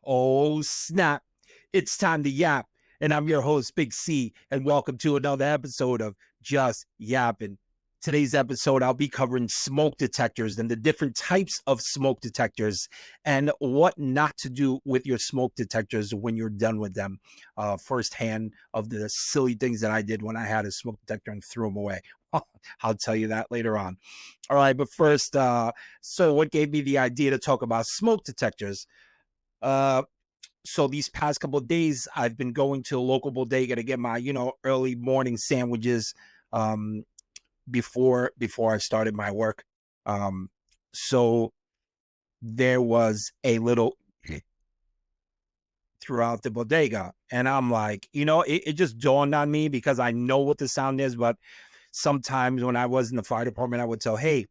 Oh, snap. It's time to yap. And I'm your host, Big C, and welcome to another episode of Just Yapping. Today's episode, I'll be covering smoke detectors and the different types of smoke detectors and what not to do with your smoke detectors when you're done with them. Firsthand of the silly things that I did when I had a smoke detector and threw them away. I'll tell you that later on. All right, but first, so what gave me the idea to talk about smoke detectors? Uh, so these past couple of days, I've been going to a local bodega to get my, early morning sandwiches um, before I started my work. Um, so there was a little throughout the bodega, and I'm like, it just dawned on me because I know what the sound is, but sometimes when I was in the fire department, I would tell, hey,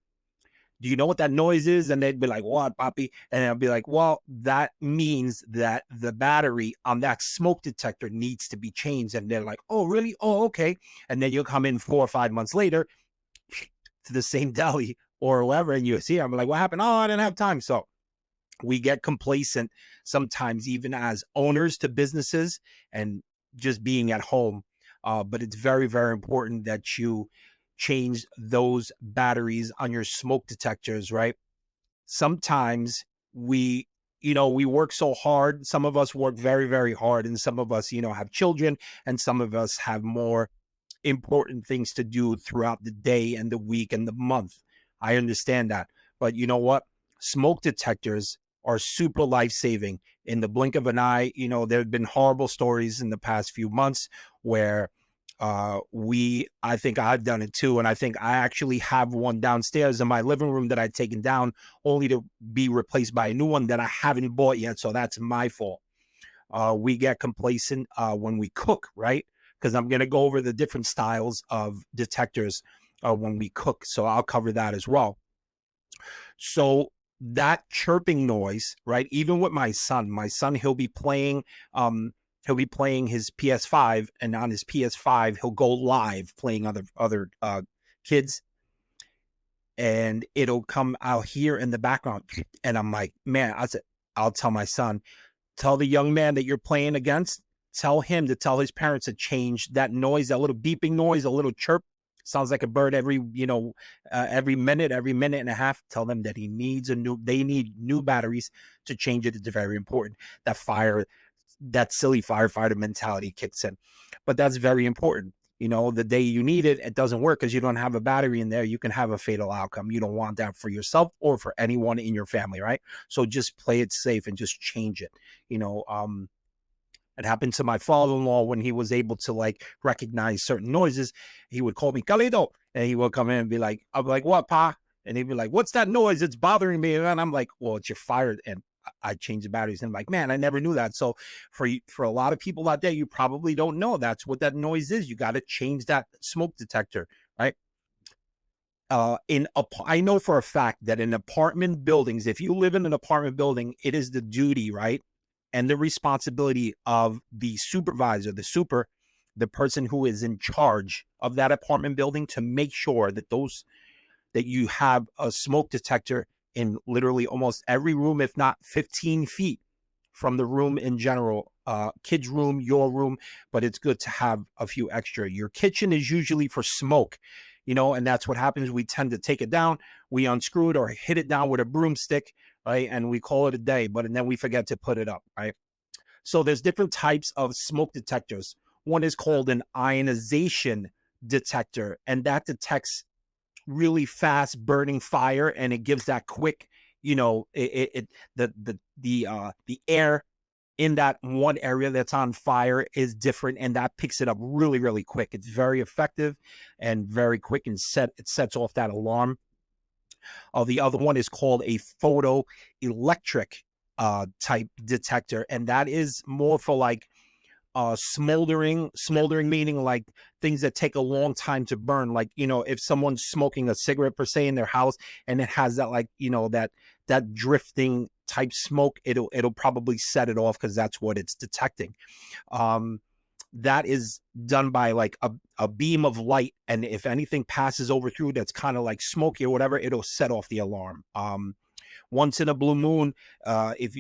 do you know what that noise is? And they'd be like, what, Poppy? And I'd be like, well, that means that the battery on that smoke detector needs to be changed. And they're like, oh, really? Oh, okay. And then you'll come in 4 or 5 months later to the same deli or whoever, and you see, I'm like, what happened? Oh, I didn't have time. So we get complacent sometimes, even as owners to businesses and just being at home. But it's very, very important that you change those batteries on your smoke detectors, right? Sometimes we work so hard. Some of us work very, very hard, and some of us, have children, and some of us have more important things to do throughout the day and the week and the month. I understand that. But you know what? Smoke detectors are super life saving. In the blink of an eye, there have been horrible stories in the past few months where I think I've done it too. And I think I actually have one downstairs in my living room that I'd taken down only to be replaced by a new one that I haven't bought yet. So that's my fault. We get complacent when we cook, right? Because I'm going to go over the different styles of detectors when we cook. So I'll cover that as well. So that chirping noise, right? Even with my son, he'll be playing his PS5, and on his PS5, he'll go live playing other kids, and it'll come out here in the background. And I'm like, man, I'll tell my son, tell the young man that you're playing against, tell him to tell his parents to change that noise, that little beeping noise, a little chirp. Sounds like a bird every minute and a half. Tell them that they need new batteries to change it. It's very important. That silly firefighter mentality kicks in. But that's very important. The day you need it, it doesn't work because you don't have a battery in there. You can have a fatal outcome. You don't want that for yourself or for anyone in your family, right? So just play it safe and just change it. It happened to my father-in-law when he was able to recognize certain noises. He would call me Calido, and he would come in and be like, "I'm like, what, pa?" And he'd be like, "What's that noise? It's bothering me." And I'm like, "Well, it's your fire." And I changed the batteries. And I'm like, man, I never knew that. So for a lot of people out there, you probably don't know that's what that noise is. You got to change that smoke detector, right? I know for a fact that in apartment buildings, if you live in an apartment building, it is the duty, right, and the responsibility of the supervisor, the person who is in charge of that apartment building to make sure that you have a smoke detector in literally almost every room, if not 15 feet from the room in general. Kids' room, your room, but it's good to have a few extra. Your kitchen is usually for smoke, and that's what happens. We tend to take it down, we unscrew it or hit it down with a broomstick, right? And we call it a day, and then we forget to put it up, right? So there's different types of smoke detectors. One is called an ionization detector, and that detects really fast burning fire, and it gives that quick, the air in that one area that's on fire is different, and that picks it up really, really quick. It's very effective and very quick, and it sets off that alarm. The other one is called a photoelectric type detector, and that is more for smoldering meaning like things that take a long time to burn, like if someone's smoking a cigarette per se in their house and it has that that drifting type smoke, it'll probably set it off because that's what it's detecting. That is done by a beam of light, and if anything passes over through that's kind of like smoky or whatever, it'll set off the alarm. once in a blue moon, if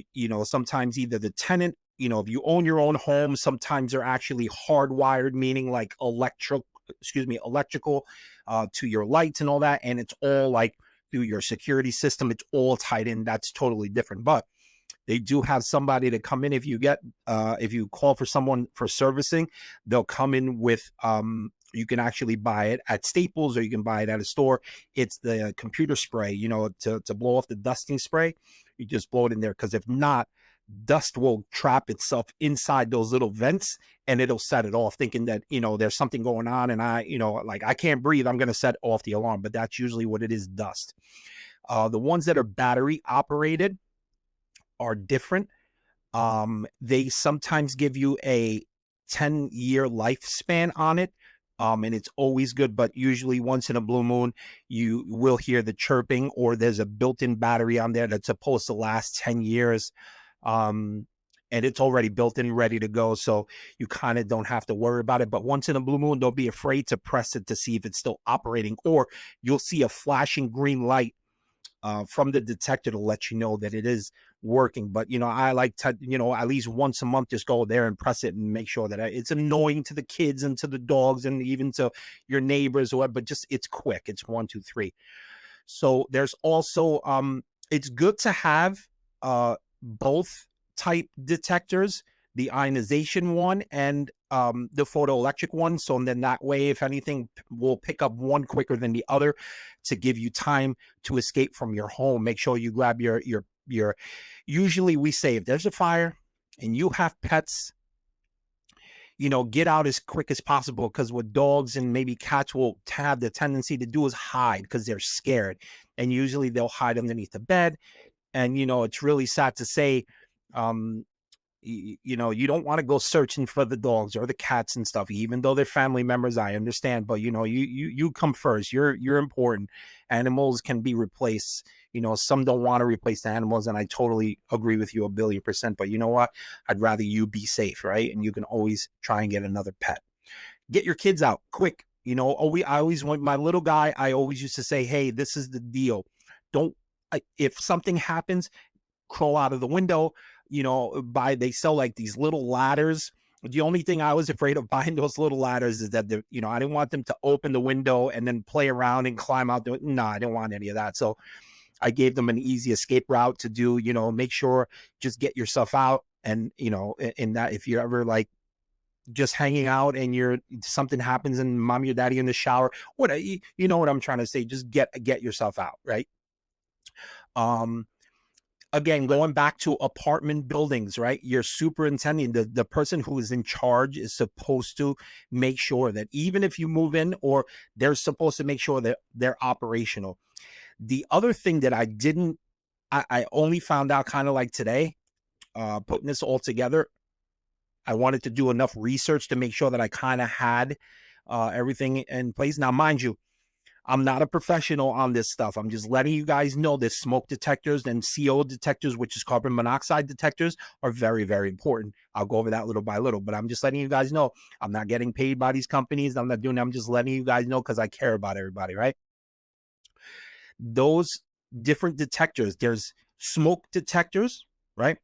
sometimes either the tenant, if you own your own home, sometimes they're actually hardwired, meaning like electrical to your lights and all that. And it's all like through your security system. It's all tied in. That's totally different. But they do have somebody to come in. If you call for someone for servicing, they'll come in with, you can actually buy it at Staples or you can buy it at a store. It's the computer spray, to blow off the dusting spray. You just blow it in there, because if not, dust will trap itself inside those little vents and it'll set it off, thinking that, there's something going on and like I can't breathe, I'm going to set off the alarm. But that's usually what it is, dust. The ones that are battery operated are different. They sometimes give you a 10-year lifespan on it. And it's always good, but usually once in a blue moon, you will hear the chirping, or there's a built-in battery on there that's supposed to last 10 years. And it's already built in, ready to go. So you kind of don't have to worry about it. But once in a blue moon, don't be afraid to press it to see if it's still operating, or you'll see a flashing green light from the detector to let you know that it is working. But I like to, at least once a month, just go there and press it and make sure that it's annoying to the kids and to the dogs and even to your neighbors or what, but just it's quick. It's 1, 2, 3. So there's also it's good to have both type detectors, the ionization one and the photoelectric one. So then that way, if anything, we'll pick up one quicker than the other to give you time to escape from your home. Make sure you grab your usually we say if there's a fire and you have pets, get out as quick as possible, because what dogs and maybe cats will have the tendency to do is hide because they're scared. And usually they'll hide underneath the bed. And, it's really sad to say, you don't want to go searching for the dogs or the cats and stuff, even though they're family members. I understand, but you come first. You're important. Animals can be replaced. Some don't want to replace the animals, and I totally agree with you 1,000,000,000%. But you know what? I'd rather you be safe, right? And you can always try and get another pet. Get your kids out quick. I always want my little guy. I always used to say, hey, this is the deal. If something happens, crawl out of the window. They sell like these little ladders. The only thing I was afraid of buying those little ladders is that I didn't want them to open the window and then play around and climb out. No, I didn't want any of that. So I gave them an easy escape route to do. Make sure just get yourself out, and in that, if you're ever like just hanging out and something happens and mom or daddy in the shower, what I'm trying to say, just get yourself out, right? Again, going back to apartment buildings, right? Your superintendent, the person who is in charge, is supposed to make sure that even if you move in, or they're supposed to make sure that they're operational. The other thing that I only found out kind of like today, putting this all together, I wanted to do enough research to make sure that I kind of had everything in place. Now, mind you, I'm not a professional on this stuff. I'm just letting you guys know that smoke detectors and CO detectors, which is carbon monoxide detectors, are very, very important. I'll go over that little by little, but I'm just letting you guys know I'm not getting paid by these companies. I'm not doing that. I'm just letting you guys know because I care about everybody, right? Those different detectors, there's smoke detectors, right?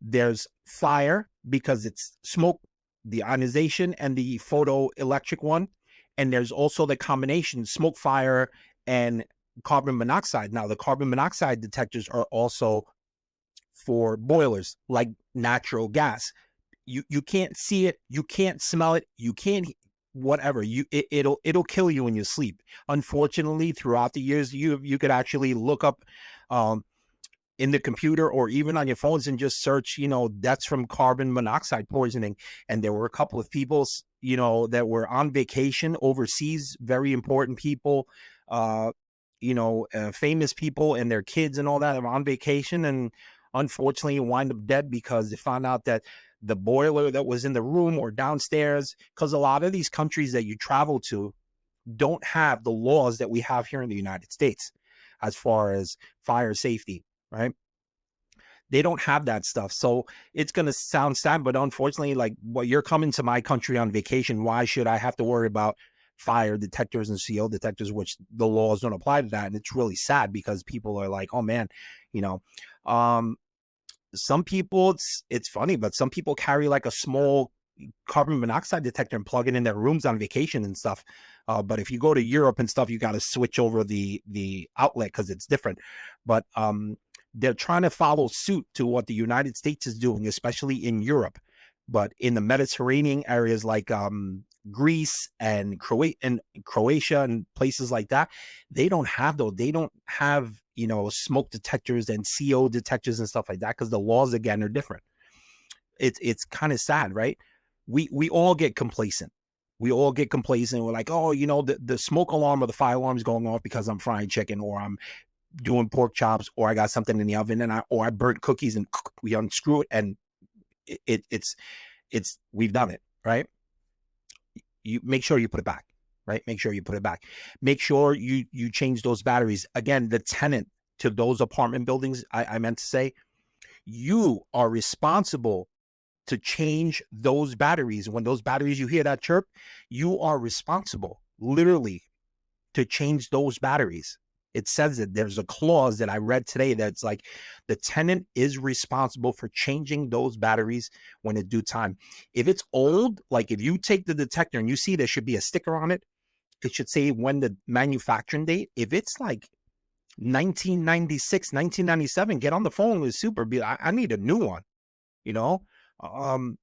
There's fire, because it's smoke, the ionization, and the photoelectric one. And there's also the combination smoke, fire, and carbon monoxide. Now, the carbon monoxide detectors are also for boilers, like natural gas. You can't see it, you can't smell it, you can't whatever. It'll kill you when you sleep. Unfortunately, throughout the years, you could actually look up in the computer or even on your phones and just search, deaths from carbon monoxide poisoning. And there were a couple of people, that were on vacation overseas, very important people, famous people and their kids and all that are on vacation, and unfortunately wind up dead because they found out that the boiler that was in the room or downstairs, because a lot of these countries that you travel to don't have the laws that we have here in the United States as far as fire safety, right? They don't have that stuff. So it's going to sound sad, but unfortunately, like, well, you're coming to my country on vacation. Why should I have to worry about fire detectors and CO detectors, which the laws don't apply to that? And it's really sad because people are like, oh man, you know. Um, some people, it's funny, but some people carry like a small carbon monoxide detector and plug it in their rooms on vacation and stuff. But if you go to Europe and stuff, you got to switch over the outlet because it's different. But they're trying to follow suit to what the United States is doing, especially in Europe. But in the Mediterranean areas like Greece and Croatia and places like that, they don't have those. They don't have, smoke detectors and CO detectors and stuff like that because the laws again are different. It's kind of sad, right? We all get complacent. We all get complacent. We're like, oh, the smoke alarm or the fire alarm is going off because I'm frying chicken or I'm doing pork chops or I got something in the oven and I burnt cookies and we unscrew it and it's we've done it, right? You make sure you put it back, right? Make sure you put it back. Make sure you change those batteries. Again, the tenant to those apartment buildings, I meant to say, you are responsible to change those batteries. When those batteries, you hear that chirp, you are responsible, literally, to change those batteries. It says that there's a clause that I read today that's like the tenant is responsible for changing those batteries when in due time. If it's old, like if you take the detector and you see there should be a sticker on it, it should say when the manufacturing date. If it's like 1996, 1997, get on the phone with Super. I need a new one, you know? Um,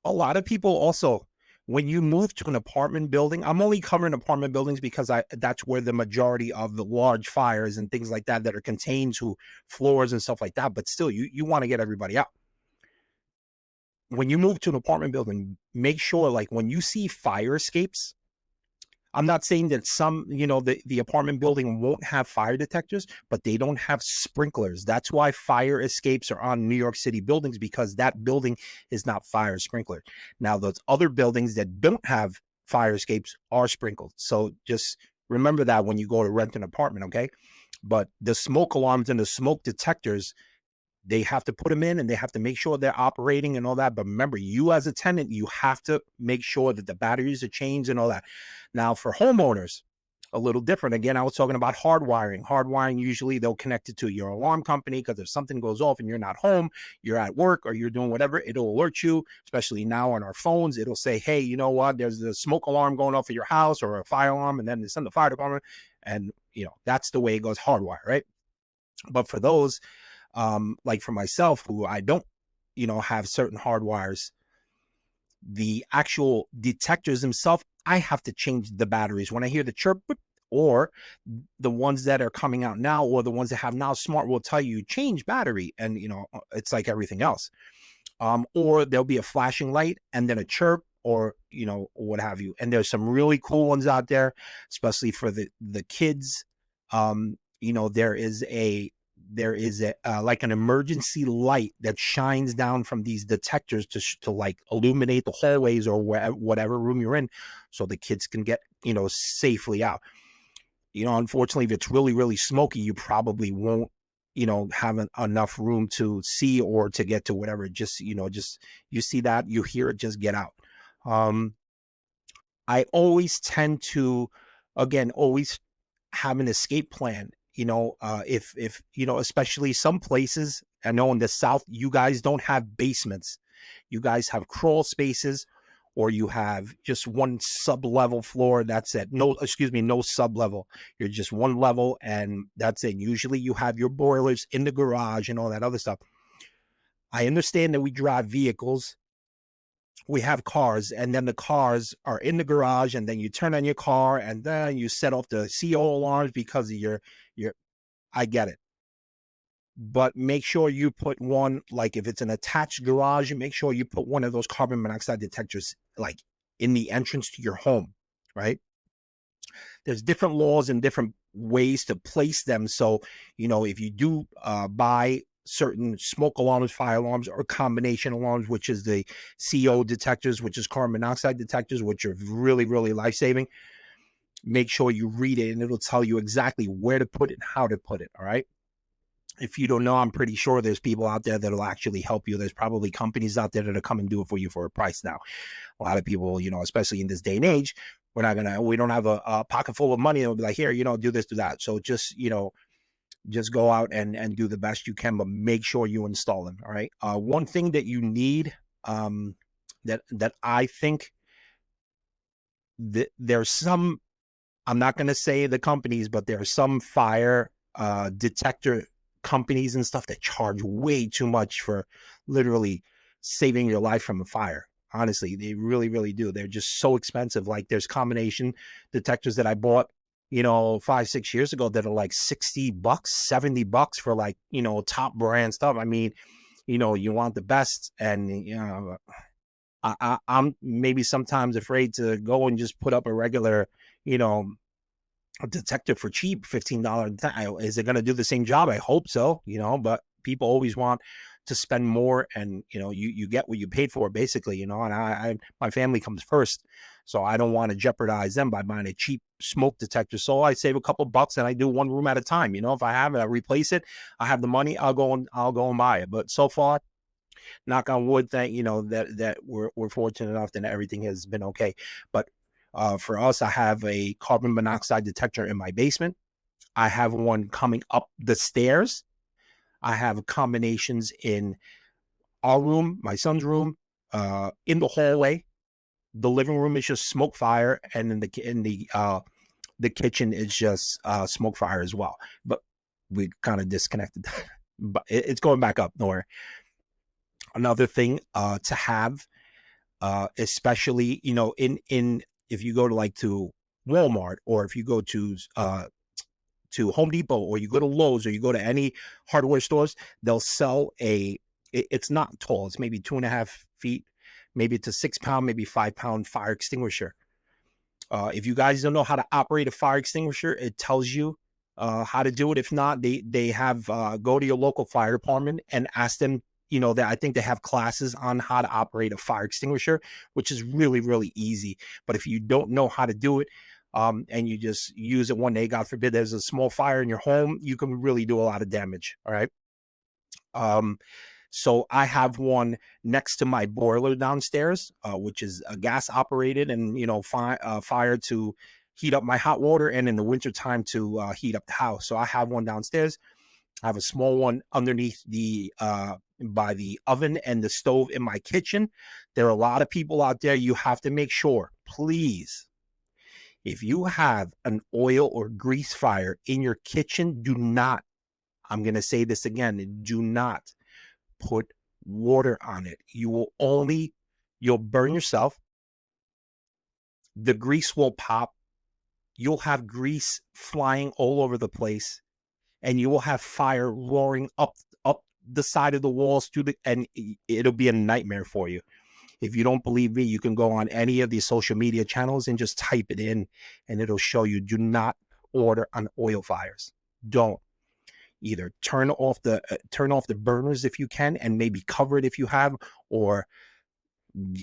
a lot of people also, when you move to an apartment building, I'm only covering apartment buildings because that's where the majority of the large fires and things like that are contained to floors and stuff like that. But still, you want to get everybody out. When you move to an apartment building, make sure like when you see fire escapes, I'm not saying that some, the apartment building won't have fire detectors, but they don't have sprinklers. That's why fire escapes are on New York City buildings because that building is not fire sprinklered. Now, those other buildings that don't have fire escapes are sprinkled. So just remember that when you go to rent an apartment, okay? But the smoke alarms and the smoke detectors, they have to put them in and they have to make sure they're operating and all that. But remember, you as a tenant, you have to make sure that the batteries are changed and all that. Now, for homeowners, a little different. Again, I was talking about hardwiring. Hardwiring, usually they'll connect it to your alarm company because if something goes off and you're not home, you're at work or you're doing whatever, it'll alert you, especially now on our phones. It'll say, hey, you know what? There's a smoke alarm going off at your house or a fire alarm, and then they send the fire department. And, that's the way it goes, hardwire, right? But for those, like for myself, who I don't, have certain hardwires, the actual detectors themselves, I have to change the batteries when I hear the chirp, or the ones that are coming out now, or the ones that have now smart will tell you change battery, and it's like everything else. Or there'll be a flashing light and then a chirp, or what have you. And there's some really cool ones out there, especially for the kids. There is a like an emergency light that shines down from these detectors to like illuminate the hallways or whatever room you're in, so the kids can get safely out. Unfortunately, if it's really really smoky, you probably won't have enough room to see or to get to whatever. Just you see that, you hear it, just get out. um I always tend to, again, always have an escape plan. If especially some places, I know in the South, you guys don't have basements. You guys have crawl spaces, or you have just one sub level floor. That's it. No, excuse me, no sub level. You're just one level, and that's it. Usually, you have your boilers in the garage and all that other stuff. I understand that we drive vehicles, we have cars, and then the cars are in the garage, and then you turn on your car and then you set off the CO alarms because of your I get it. But make sure you put one, like if it's an attached garage, you make sure you put one of those carbon monoxide detectors like in the entrance to your home, right? There's different laws and different ways to place them. So, if you do buy certain smoke alarms, fire alarms, or combination alarms, which is the CO detectors, which is carbon monoxide detectors, which are really, really life saving, make sure you read it and it'll tell you exactly where to put it and how to put it. All right. If you don't know, I'm pretty sure there's people out there that'll actually help you. There's probably companies out there that'll come and do it for you for a price now. A lot of people, especially in this day and age, we don't have a pocket full of money. They'll be like, here, do this, do that. So just, just go out and do the best you can, but make sure you install them. All right. One thing that you need, um, that I think that there's some, I'm not going to say the companies, but there are some fire detector companies and stuff that charge way too much for literally saving your life from a fire. Honestly, they really, really do. They're just so expensive. Like there's combination detectors that I bought, 5, 6 years ago that are like $60, $70 for like, top brand stuff. I mean, you want the best, and I'm maybe sometimes afraid to go and just put up a regular, you know, a detector for cheap, $15. Is it going to do the same job? I hope so, but people always want to spend more, and you get what you paid for, basically, and my family comes first, so I don't want to jeopardize them by buying a cheap smoke detector. So I save a couple bucks and I do one room at a time. If I have it, I replace it. I have the money, I'll go and buy it. But so far, knock on wood, that we're fortunate enough that everything has been okay. But for us, I have a carbon monoxide detector in my basement. I have one coming up the stairs. I have combinations in our room, my son's room, in the hallway. The living room is just smoke fire, and in the kitchen is just smoke fire as well. But we kind of disconnected. But it's going back up. Nowhere. Another thing to have, especially in if you go to Walmart, or if you go to Home Depot, or you go to Lowe's, or you go to any hardware stores, they'll sell it's not tall, it's maybe 2.5 feet, maybe it's a 6 pound, maybe 5 pound fire extinguisher. If you guys don't know how to operate a fire extinguisher, it tells you how to do it. If not, they have go to your local fire department and ask them. That I think they have classes on how to operate a fire extinguisher, which is really, really easy. But if you don't know how to do it, and you just use it one day, God forbid, there's a small fire in your home, you can really do a lot of damage. All right. Um, so I have one next to my boiler downstairs, which is a gas operated, and fire to heat up my hot water, and in the wintertime to heat up the house. So I have one downstairs. I have a small one underneath by the oven and the stove in my kitchen. There are a lot of people out there. You have to make sure, please, if you have an oil or grease fire in your kitchen, do not, I'm going to say this again, do not put water on it. You'll burn yourself. The grease will pop. You'll have grease flying all over the place, and you will have fire roaring up the side of the walls and it'll be a nightmare for you. If you don't believe me, you can go on any of these social media channels and just type it in, and it'll show you. Do not order on oil fires. Don't. Either turn off the burners if you can, and maybe cover it if you have, or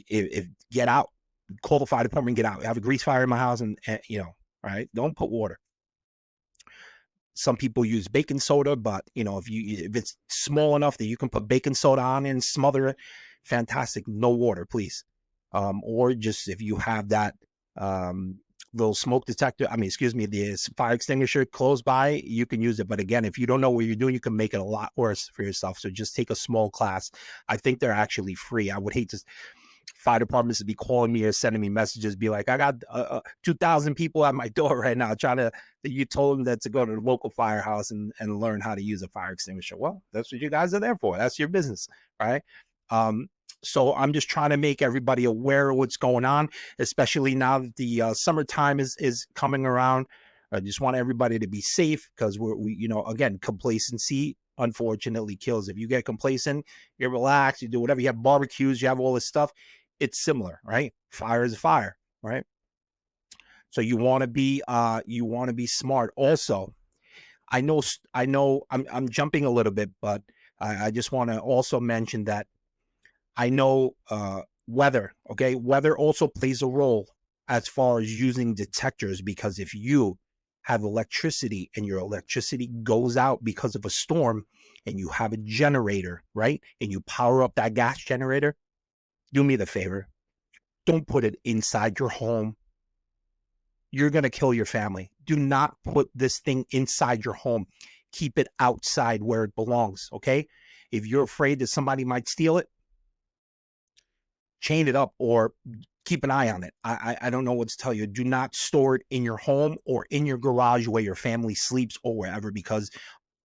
if get out, call the fire department, get out. I have a grease fire in my house, and right? Don't put water. Some people use baking soda, but if it's small enough that you can put baking soda on and smother it, fantastic. No water, please. Or just if you have that little smoke detector, the fire extinguisher close by, you can use it. But again, if you don't know what you're doing, you can make it a lot worse for yourself. So just take a small class. I think they're actually free. I would hate to fire departments to be calling me or sending me messages, be like, I got 2,000 people at my door right now trying to, you told them that to go to the local firehouse and learn how to use a fire extinguisher. Well, that's what you guys are there for. That's your business, right? So I'm just trying to make everybody aware of what's going on, especially now that the summertime is coming around. I just want everybody to be safe, because again, complacency unfortunately kills. If you get complacent, you relax, you do whatever, you have barbecues, you have all this stuff, it's similar, right? Fire is a fire, right? So you want to be smart. Also, I know I'm jumping a little bit, but I just want to also mention that I know weather, okay? Weather also plays a role as far as using detectors, because if you have electricity and your electricity goes out because of a storm, and you have a generator, right? And you power up that gas generator, do me the favor, don't put it inside your home. You're going to kill your family. Do not put this thing inside your home. keep it outside where it belongs. Okay. If you're afraid that somebody might steal it, chain it up or keep an eye on it. I don't know what to tell you. Do not store it in your home or in your garage where your family sleeps or wherever, because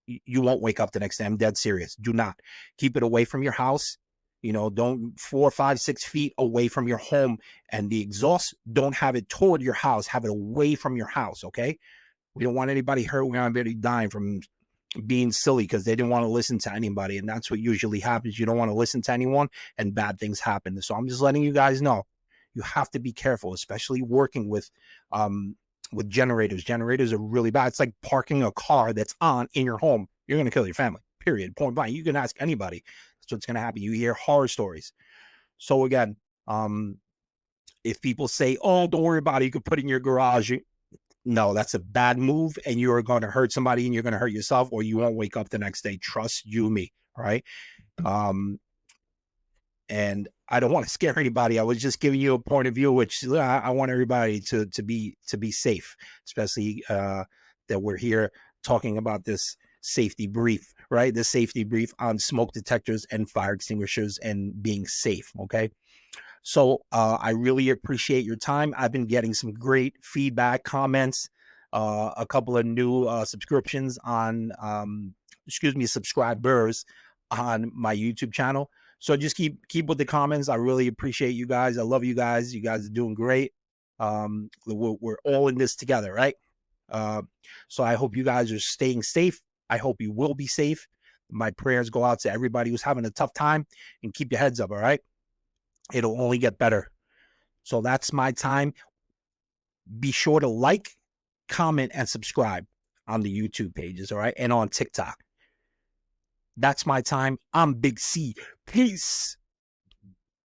you won't wake up the next day. I'm dead serious. Do not. Keep it away from your house. You know, don't 4, 5, 6 feet away from your home. And the exhaust, don't have it toward your house. Have it away from your house. Okay. We don't want anybody hurt. We don't want anybody dying from being silly because they didn't want to listen to anybody. And that's what usually happens. You don't want to listen to anyone and bad things happen. So I'm just letting you guys know, you have to be careful, especially working with generators. Generators are really bad. It's like parking a car that's on in your home. You're going to kill your family, period. Point blank. You can ask anybody. That's what's going to happen. You hear horror stories. So again, if people say, oh, don't worry about it, you could put it in your garage. No, that's a bad move, and you're going to hurt somebody and you're going to hurt yourself, or you won't wake up the next day. Trust you me. All right. And I don't want to scare anybody. I was just giving you a point of view, which I want everybody to be safe, especially that we're here talking about this safety brief, right? This safety brief on smoke detectors and fire extinguishers and being safe. Okay. So I really appreciate your time. I've been getting some great feedback, comments, a couple of new subscriptions on, subscribers on my YouTube channel. So just keep with the comments. I really appreciate you guys. I love you guys. You guys are doing great. We're all in this together, right? So I hope you guys are staying safe. I hope you will be safe. My prayers go out to everybody who's having a tough time, and keep your heads up, all right? It'll only get better. So that's my time. Be sure to like, comment, and subscribe on the YouTube pages, all right? And on TikTok. That's my time. I'm Big C. Peace.